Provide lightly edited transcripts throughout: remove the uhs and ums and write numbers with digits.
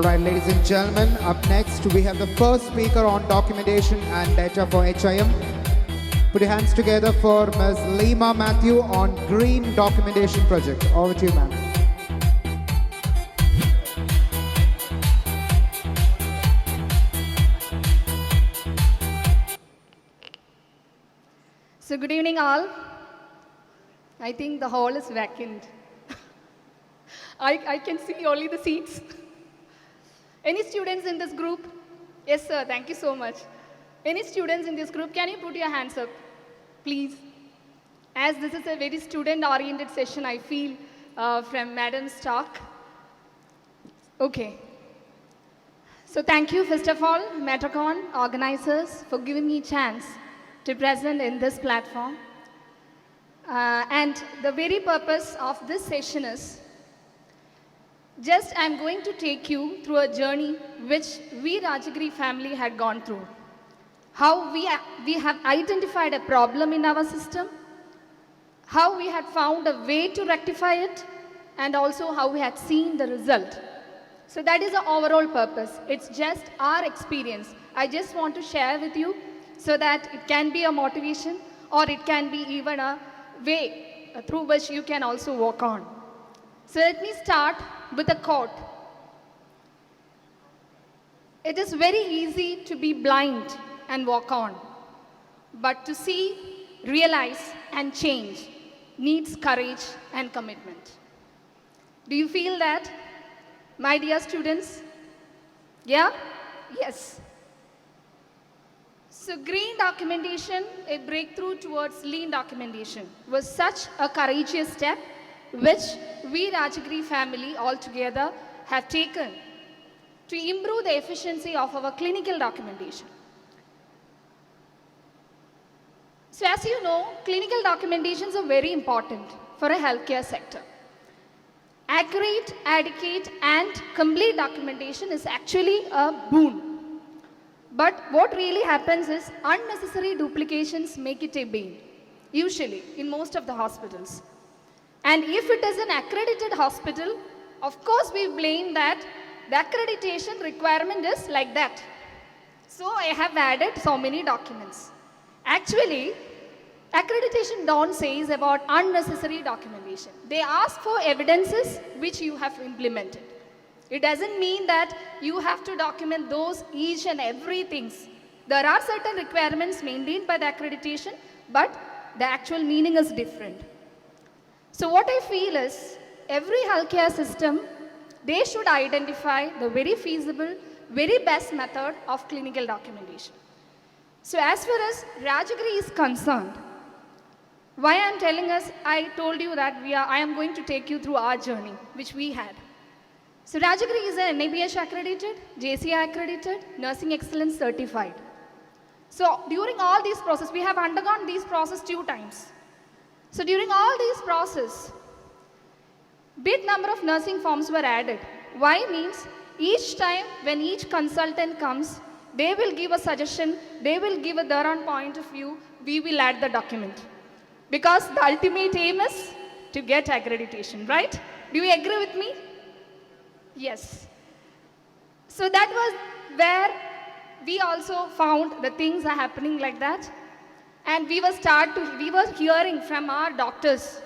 Alright, ladies and gentlemen, up next we have the first speaker on documentation and data for HIM. Put your hands together for Ms. Lima Matthew on Green Documentation Project. Over to you, ma'am. So good evening all. I think the hall is vacant. I can see only the seats. Any students in this group? Yes sir, thank you so much. Any students in this group, can you put your hands up, please? As this is a very student-oriented session, I feel from Madam's talk. Okay. So thank you first of all, Metrocon organizers, for giving me a chance to present in this platform. And the very purpose of this session is, just I'm going to take you through a journey which we Rajagiri family had gone through. How we have identified a problem in our system, how we had found a way to rectify it, and also how we had seen the result. So that is the overall purpose. It's just our experience. I just want to share with you so that it can be a motivation or it can be even a way through which you can also walk on. So let me start with a quote. It is very easy to be blind and walk on, but to see, realize and change needs courage and commitment. Do you feel that, my dear students? Yeah? Yes. So green documentation, a breakthrough towards lean documentation, was such a courageous step which we Rajagiri family altogether have taken to improve the efficiency of our clinical documentation. So as you know, clinical documentations are very important for a healthcare sector. Accurate, adequate and complete documentation is actually a boon. But what really happens is unnecessary duplications make it a bane, usually in most of the hospitals. And if it is an accredited hospital, of course we blame that the accreditation requirement is like that. So I have added so many documents. Actually, accreditation don't say about unnecessary documentation. They ask for evidences which you have implemented. It doesn't mean that you have to document those each and every things. There are certain requirements maintained by the accreditation, but the actual meaning is different. So what I feel is, every healthcare system, they should identify the very feasible, very best method of clinical documentation. So as far as Rajagiri is concerned, why I am telling us, I told you that I am going to take you through our journey, which we had. So Rajagiri is an NABH accredited, JCI accredited, Nursing Excellence certified. So during all these processes, we have undergone these processes 2 times. So during all these processes, big number of nursing forms were added. Why means, each time when each consultant comes, they will give a suggestion, they will give their own point of view, we will add the document. Because the ultimate aim is to get accreditation, right? Do you agree with me? Yes. So that was where we also found the things are happening like that. And we were hearing from our doctors,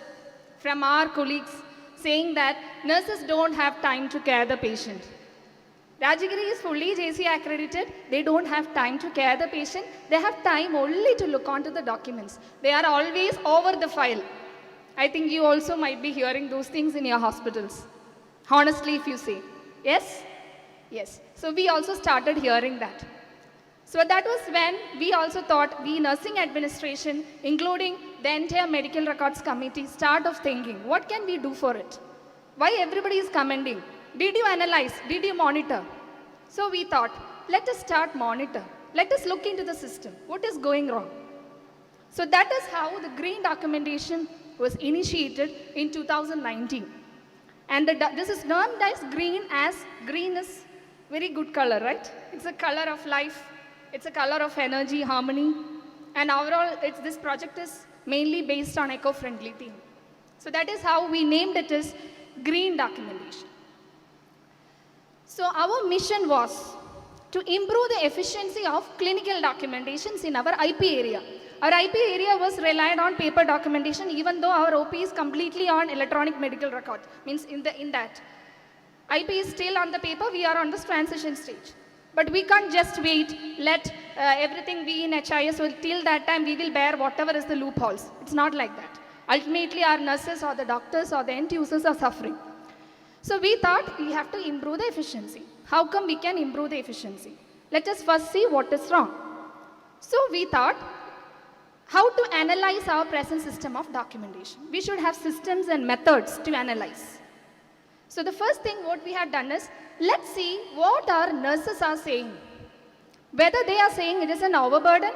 from our colleagues, saying that nurses don't have time to care the patient. Rajagiri is fully JCI accredited. They don't have time to care the patient. They have time only to look onto the documents. They are always over the file. I think you also might be hearing those things in your hospitals. Honestly, if you say. Yes? Yes. So we also started hearing that. So that was when we also thought, we nursing administration, including the entire medical records committee, start of thinking, what can we do for it? Why everybody is commending? Did you analyze? Did you monitor? So we thought, let us start monitor. Let us look into the system. What is going wrong? So that is how the green documentation was initiated in 2019. And this is known as green is very good color, right? It's a color of life. It's a color of energy, harmony. And overall, this project is mainly based on eco-friendly theme. So that is how we named it as green documentation. So our mission was to improve the efficiency of clinical documentations in our IP area. Our IP area was relied on paper documentation, even though our OP is completely on electronic medical record. Means in that. IP is still on the paper, we are on this transition stage. But we can't just wait, let everything be in HIS, so till that time we will bear whatever is the loopholes. It's not like that. Ultimately our nurses or the doctors or the end users are suffering. So we thought we have to improve the efficiency. How come we can improve the efficiency? Let us first see what is wrong. So we thought, how to analyze our present system of documentation. We should have systems and methods to analyze. So the first thing what we had done is, let's see what our nurses are saying. Whether they are saying it is an overburden.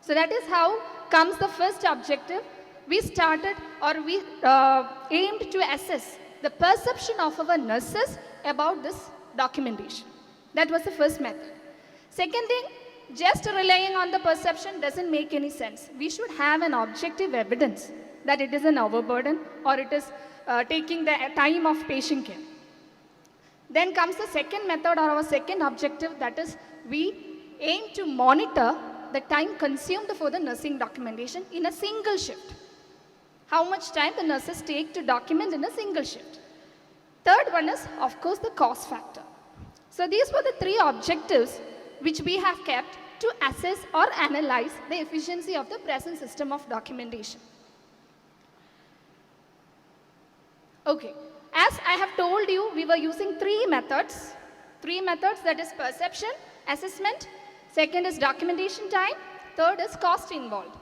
So that is how comes the first objective. We started or we aimed to assess the perception of our nurses about this documentation. That was the first method. Second thing, just relying on the perception doesn't make any sense. We should have an objective evidence that it is an overburden or it is taking the time of patient care. Then comes the second method or our second objective, that is we aim to monitor the time consumed for the nursing documentation in a single shift. How much time the nurses take to document in a single shift. Third one is, of course, the cost factor. So these were the three objectives which we have kept to assess or analyze the efficiency of the present system of documentation. Okay, as I have told you, we were using three methods. Three methods, that is perception, assessment, second is documentation time, third is cost involved.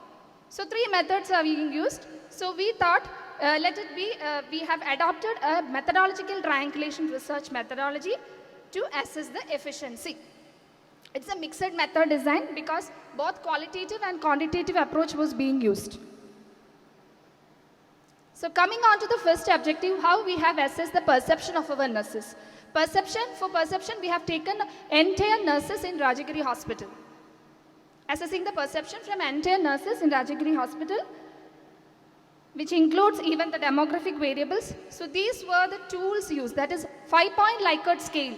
So three methods are being used. So we thought, let it be, we have adopted a methodological triangulation research methodology to assess the efficiency. It's a mixed method design because both qualitative and quantitative approach was being used. So coming on to the first objective, how we have assessed the perception of our nurses. For perception, we have taken entire nurses in Rajagiri Hospital. Assessing the perception from entire nurses in Rajagiri Hospital, which includes even the demographic variables. So these were the tools used, that is 5-point Likert scale.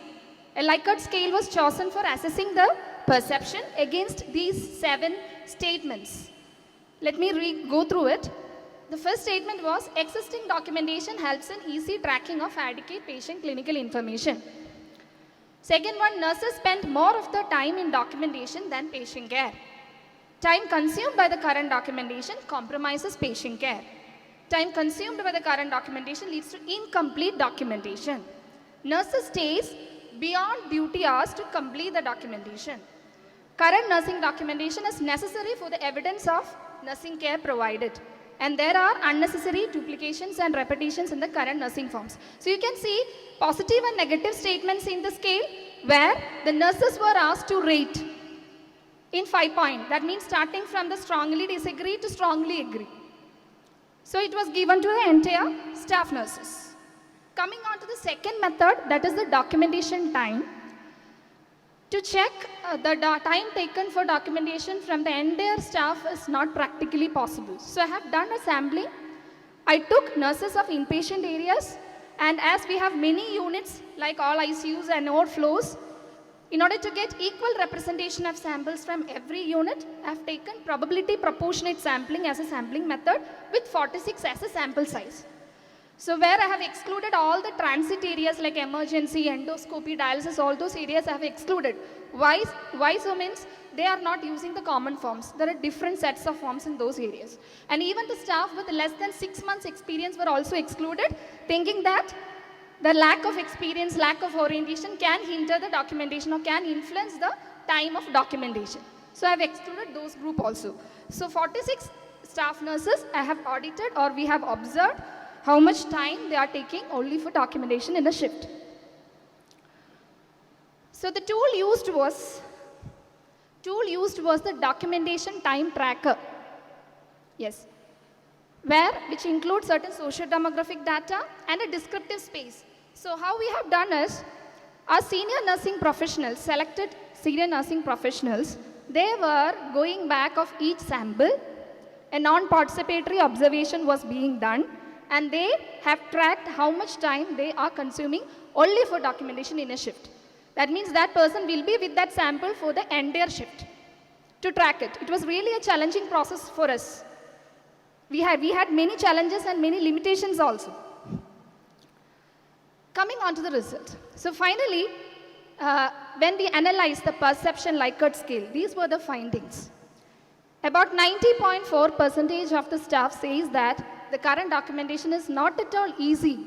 A Likert scale was chosen for assessing the perception against these 7 statements. Let me go through it. The first statement was, existing documentation helps in easy tracking of adequate patient clinical information. Second one, nurses spend more of the time in documentation than patient care. Time consumed by the current documentation compromises patient care. Time consumed by the current documentation leads to incomplete documentation. Nurses stays beyond duty hours to complete the documentation. Current nursing documentation is necessary for the evidence of nursing care provided. And there are unnecessary duplications and repetitions in the current nursing forms. So you can see positive and negative statements in the scale where the nurses were asked to rate in 5-point. That means starting from the strongly disagree to strongly agree. So it was given to the entire staff nurses. Coming on to the second method, that is the documentation time. To check the time taken for documentation from the entire staff is not practically possible. So I have done a sampling. I took nurses of inpatient areas, and as we have many units like all ICUs and all floors, in order to get equal representation of samples from every unit, I have taken probability proportionate sampling as a sampling method with 46 as a sample size. So where I have excluded all the transit areas like emergency, endoscopy, dialysis, all those areas I have excluded. Why so means they are not using the common forms. There are different sets of forms in those areas. And even the staff with less than 6 months experience were also excluded, thinking that the lack of experience, lack of orientation can hinder the documentation or can influence the time of documentation. So I have excluded those group also. So 46 staff nurses I have audited or we have observed how much time they are taking only for documentation in a shift. So the tool used was the documentation time tracker. Yes. Which includes certain socio-demographic data and a descriptive space. So how we have done is, our senior nursing professionals, selected senior nursing professionals, they were going back of each sample. A non-participatory observation was being done, and they have tracked how much time they are consuming only for documentation in a shift. That means that person will be with that sample for the entire shift to track it. It was really a challenging process for us. We had many challenges and many limitations also. Coming on to the result. So finally, when we analyzed the perception Likert scale, these were the findings. About 90.4% of the staff says that the current documentation is not at all easy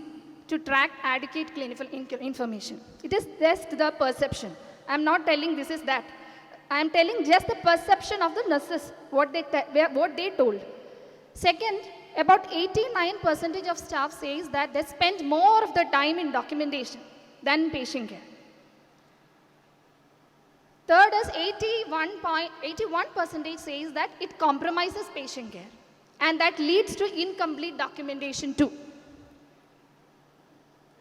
to track adequate clinical information. It is just the perception. I'm not telling this is that. I'm telling just the perception of the nurses, what they told. Second, about 89% of staff says that they spend more of the time in documentation than patient care. Third is 81% says that it compromises patient care and that leads to incomplete documentation too.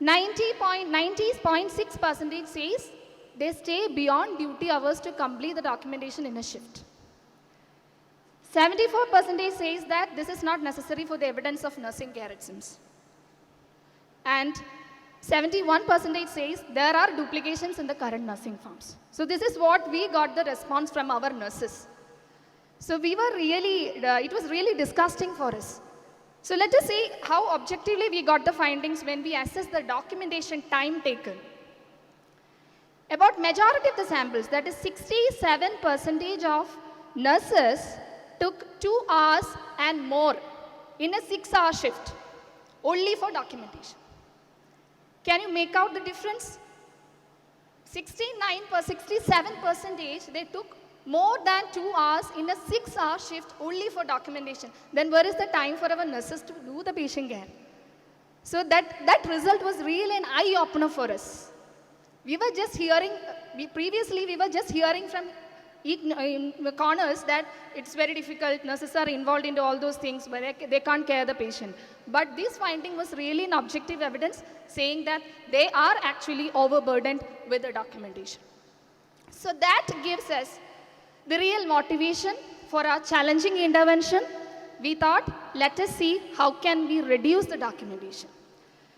90.6% says they stay beyond duty hours to complete the documentation in a shift. 74% says that this is not necessary for the evidence of nursing care, it seems. And 71% says there are duplications in the current nursing forms. So this is what we got the response from our nurses. So we were really, it was really disgusting for us. So let us see how objectively we got the findings when we assess the documentation time taken. About majority of the samples, that is 67% of nurses took 2 hours and more in a 6-hour shift, only for documentation. Can you make out the difference? 67%, they took more than 2 hours in a 6-hour shift only for documentation. Then where is the time for our nurses to do the patient care? So that result was really an eye-opener for us. We were just hearing, previously we were just hearing from in the corners that it's very difficult, nurses are involved into all those things, but they can't care the patient. But this finding was really an objective evidence saying that they are actually overburdened with the documentation. So that gives us the real motivation for our challenging intervention. We thought, let us see how can we reduce the documentation.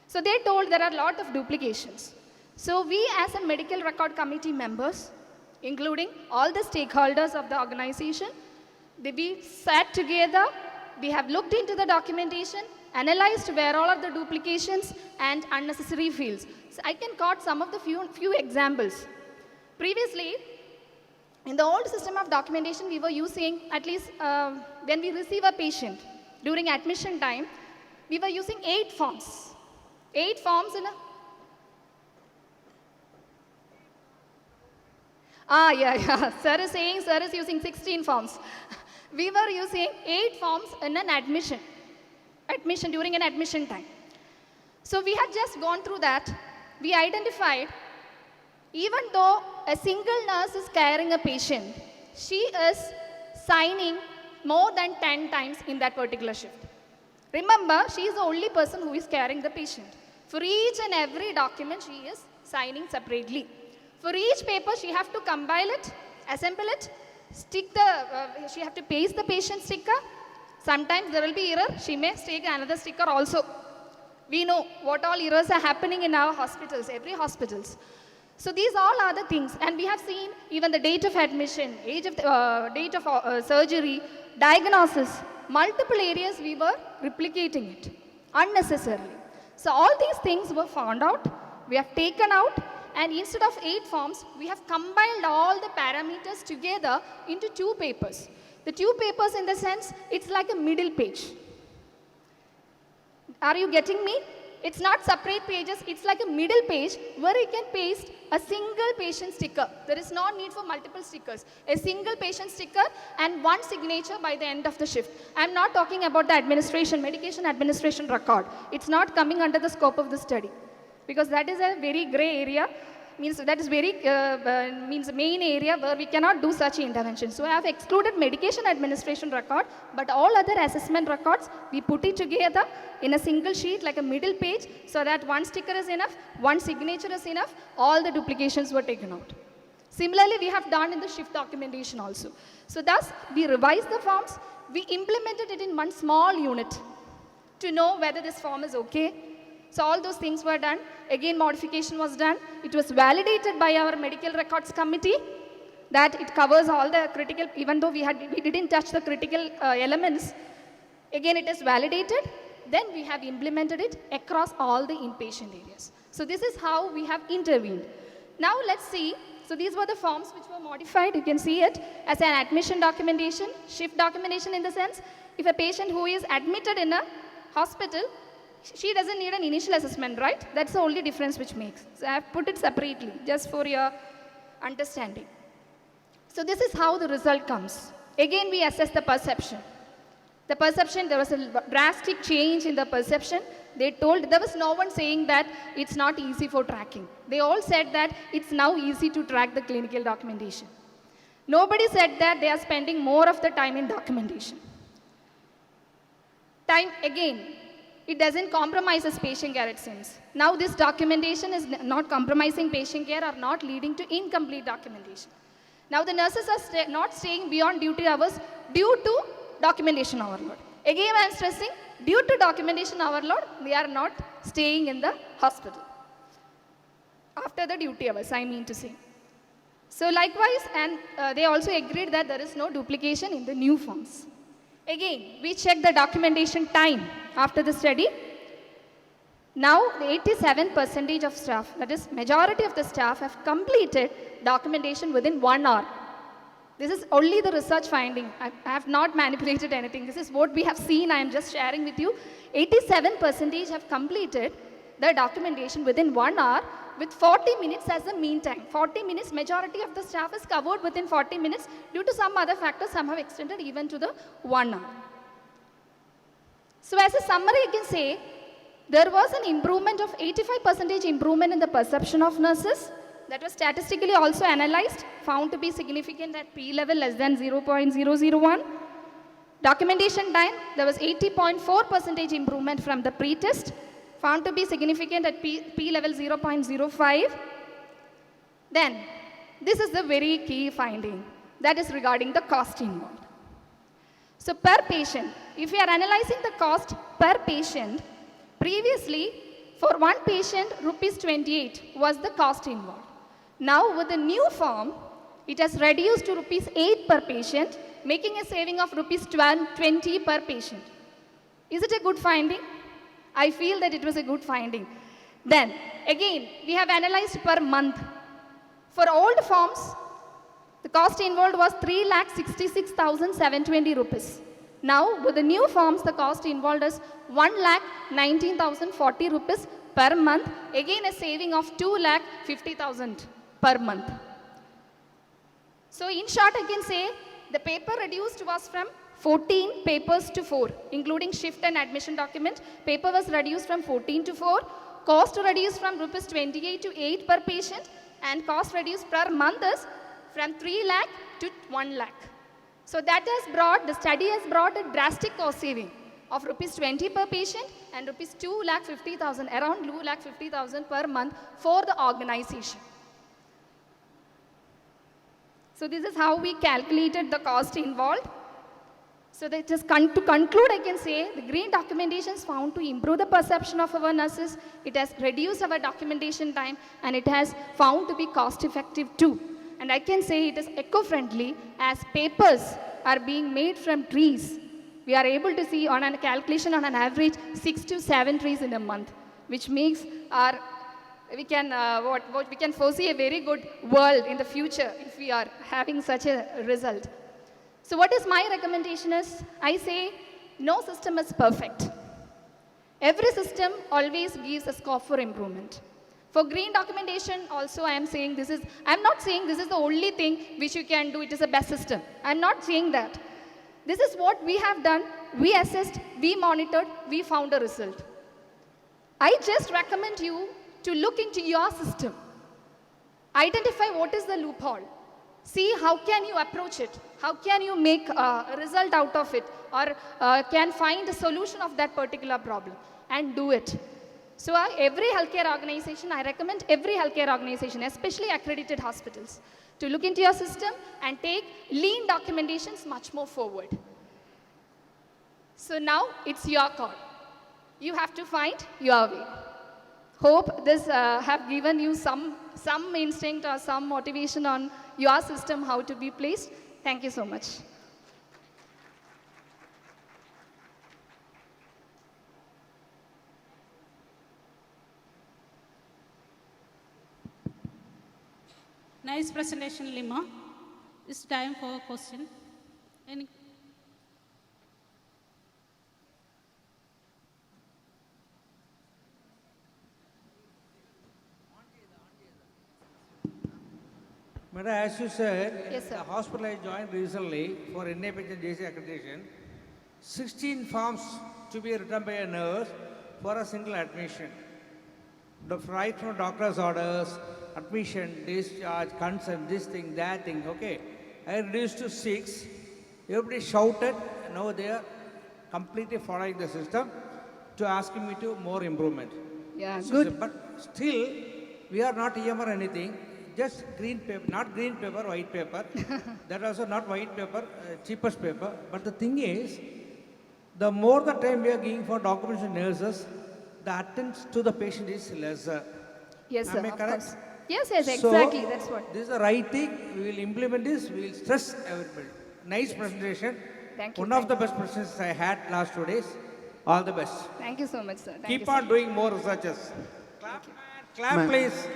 So they told there are a lot of duplications. So we as a medical record committee members, including all the stakeholders of the organization, we sat together, we have looked into the documentation, analyzed where all are the duplications and unnecessary fields. So I can quote some of the few examples. Previously, in the old system of documentation, we were using, at least when we receive a patient during admission time, we were using 8 forms. 8 forms in a... Sir is saying sir is using 16 forms. We were using 8 forms in an admission during an admission time. So we had just gone through that. We identified, even though a single nurse is carrying a patient, she is signing more than 10 times in that particular shift. Remember, she is the only person who is carrying the patient. For each and every document, she is signing separately. For each paper, she has to compile it, assemble it, she has to paste the patient sticker. Sometimes there will be error. She may take another sticker also. We know what all errors are happening in our hospitals, every hospitals. So these all are the things. And we have seen even the date of admission, date of surgery, diagnosis, multiple areas we were replicating it unnecessarily. So all these things were found out. We have taken out. And instead of 8 forms, we have compiled all the parameters together into 2 papers. The 2 papers in the sense, it's like a middle page. Are you getting me? It's not separate pages, it's like a middle page where you can paste a single patient sticker. There is no need for multiple stickers. A single patient sticker and 1 signature by the end of the shift. I'm not talking about the medication administration record. It's not coming under the scope of the study, because that is a very gray area, means that is very main area where we cannot do such intervention. So I have excluded medication administration record, but all other assessment records, we put it together in a single sheet like a middle page, so that 1 sticker is enough, 1 signature is enough, all the duplications were taken out. Similarly, we have done in the shift documentation also. So thus, we revised the forms, we implemented it in one small unit to know whether this form is okay. So all those things were done. Again, modification was done. It was validated by our medical records committee that it covers all the critical, even though we didn't touch the critical elements. Again, it is validated. Then we have implemented it across all the inpatient areas. So this is how we have intervened. Now let's see. So these were the forms which were modified. You can see it as an admission documentation, shift documentation in the sense, if a patient who is admitted in a hospital, she doesn't need an initial assessment, right? That's the only difference which makes. So I have put it separately, just for your understanding. So this is how the result comes. Again, we assess the perception. The perception, there was a drastic change in the perception. They told, there was no one saying that it's not easy for tracking. They all said that it's now easy to track the clinical documentation. Nobody said that they are spending more of the time in documentation. Time, again, it doesn't compromise patient care, it seems. Now this documentation is not compromising patient care or not leading to incomplete documentation. Now the nurses are not staying beyond duty hours due to documentation overload. Again, I am stressing, due to documentation overload, they are not staying in the hospital. After the duty hours, I mean to say. So likewise, and they also agreed that there is no duplication in the new forms. Again, we check the documentation time after the study. Now, 87% of staff, that is majority of the staff, have completed documentation within 1 hour. This is only the research finding. I have not manipulated anything. This is what we have seen. I am just sharing with you. 87% have completed the documentation within 1 hour with 40 minutes as the mean time. 40 minutes, majority of the staff is covered within 40 minutes. Due to some other factors, some have extended even to the 1 hour. So as a summary, you can say, there was an improvement of 85% improvement in the perception of nurses. That was statistically also analyzed, found to be significant at P level less than 0.001. Documentation time, there was 80.4% improvement from the pre-test, found to be significant at P level 0.05. Then, this is the very key finding, that is regarding the cost involved. So per patient, if we are analyzing the cost per patient, previously, for one patient, rupees 28 was the cost involved. Now, with the new form, it has reduced to rupees 8 per patient, making a saving of rupees 20 per patient. Is it a good finding? I feel that it was a good finding. Then, again, we have analyzed per month. For old forms, the cost involved was 3,66,720 rupees. Now, with the new forms, the cost involved is 1,19,040 rupees per month. Again, a saving of 2,50,000 per month. So, in short, I can say the paper reduced was from 14 papers to 4, including shift and admission document. Paper was reduced from 14 to 4. Cost reduced from rupees 28 to 8 per patient, and cost reduced per month is from 3 lakh to 1 lakh. So that has brought, the study has brought a drastic cost saving of rupees 20 per patient and rupees 2,50,000, around 2,50,000 per month for the organization. So this is how we calculated the cost involved. So that just to conclude, I can say the green documentation is found to improve the perception of our nurses. It has reduced our documentation time, and it has found to be cost effective too. And I can say it is eco-friendly as papers are being made from trees. We are able to see on a calculation on an average 6 to 7 trees in a month, which makes our, we can foresee a very good world in the future if we are having such a result. So what is my recommendation is, I say no system is perfect. Every system always gives a scope for improvement. For green documentation also I am saying this is, I am not saying this is the only thing which you can do, it is the best system. I am not saying that. This is what we have done, we assessed, we monitored, we found a result. I just recommend you to look into your system. Identify what is the loophole. See how can you approach it, how can you make a result out of it, or can find a solution of that particular problem and do it. So every healthcare organization, I recommend every healthcare organization, especially accredited hospitals, to look into your system and take lean documentations much more forward. So now it's your call. You have to find your way. Hope this have given you some instinct or some motivation on your system how to be placed. Thank you so much. Nice presentation, Lima. It's time for a question. Any? Madam, as you said, Yes, sir. the hospital I joined recently for NAPH and JC accreditation, 16 forms to be written by a nurse for a single admission. Right from doctor's orders, admission, discharge, consent, this thing, that thing, okay. I reduced to 6. Everybody shouted, now they are completely following the system to asking me to more improvement. Yeah, So, good. but still, we are not EMR anything, just green paper, not green paper, white paper. That also not white paper, cheapest paper. But the thing is, the more the time we are giving for documentation nurses, the attendance to the patient is lesser. Yes, sir. Am I Of correct? course. Yes, yes, So, exactly. That's what. This is the right thing. We will implement this. We will stress everybody. Nice presentation. Thank you. One of the best presentations I had last 2 days. All the best. Thank you so much, sir. Thank Keep you, sir. on doing more researches. Clap, Ma'am. please.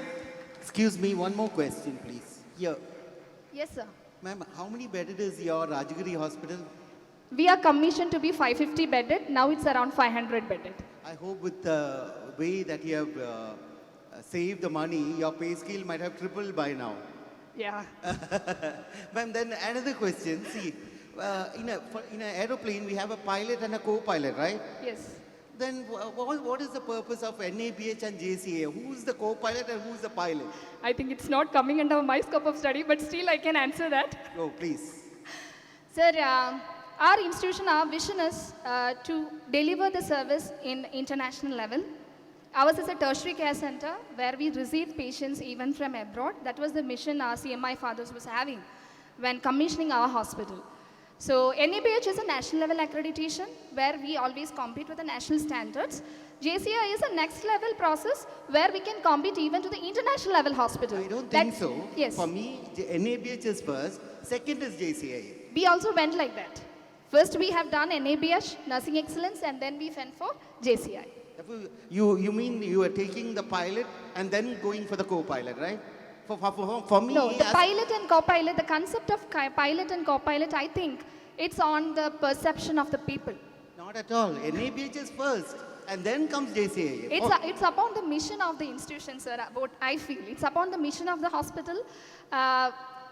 Excuse me, one more question, please. Here, Yes, sir. ma'am, how many bedded is your Rajagiri hospital? We are commissioned to be 550 bedded. Now it's around 500 bedded. I hope with the way that you have saved the money, your pay scale might have tripled by now. Yeah. Ma'am, then another question. See, in an aeroplane, we have a pilot and a co-pilot, right? Yes. Then what is the purpose of NABH and JCA? Who's the co-pilot and who's the pilot? I think it's not coming under my scope of study, but still I can answer that. Oh, please. Sir, our institution, our vision is to deliver the service in international level. Ours is a tertiary care center where we receive patients even from abroad. That was the mission our CMI fathers was having when commissioning our hospital. So NABH is a national level accreditation where we always compete with the national standards. JCI is a next level process where we can compete even to the international level hospital. I don't think That- so. Yes. For me, NABH is first, second is JCI. We also went like that. First we have done NABH, Nursing Excellence, and then we went for JCI. You mean you are taking the pilot and then going for the co-pilot, right? For me, No, the as- pilot and co-pilot, the concept of pilot and co-pilot, I think it's on the perception of the people. not at all. NABH is first and then comes JCI. It's upon the mission of the institution, sir, what I feel. It's upon the mission of the hospital.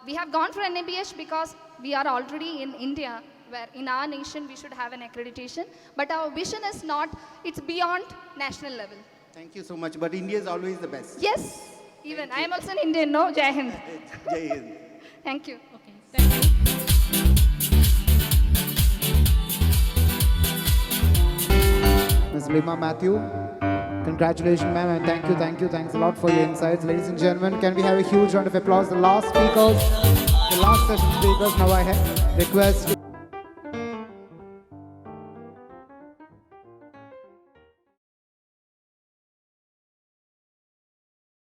We have gone for NABH because we are already in India, where in our nation we should have an accreditation. But our vision is not, it's beyond national level. Thank you so much. But India is always the best. Yes, even. I am also an Indian, no? Jai Hind. Jai Hind. Thank you. Okay, thank you. Ms. Lima Matthew, congratulations, ma'am, and thanks a lot for your insights. Ladies and gentlemen, can we have a huge round of applause? The last session speakers. Now I request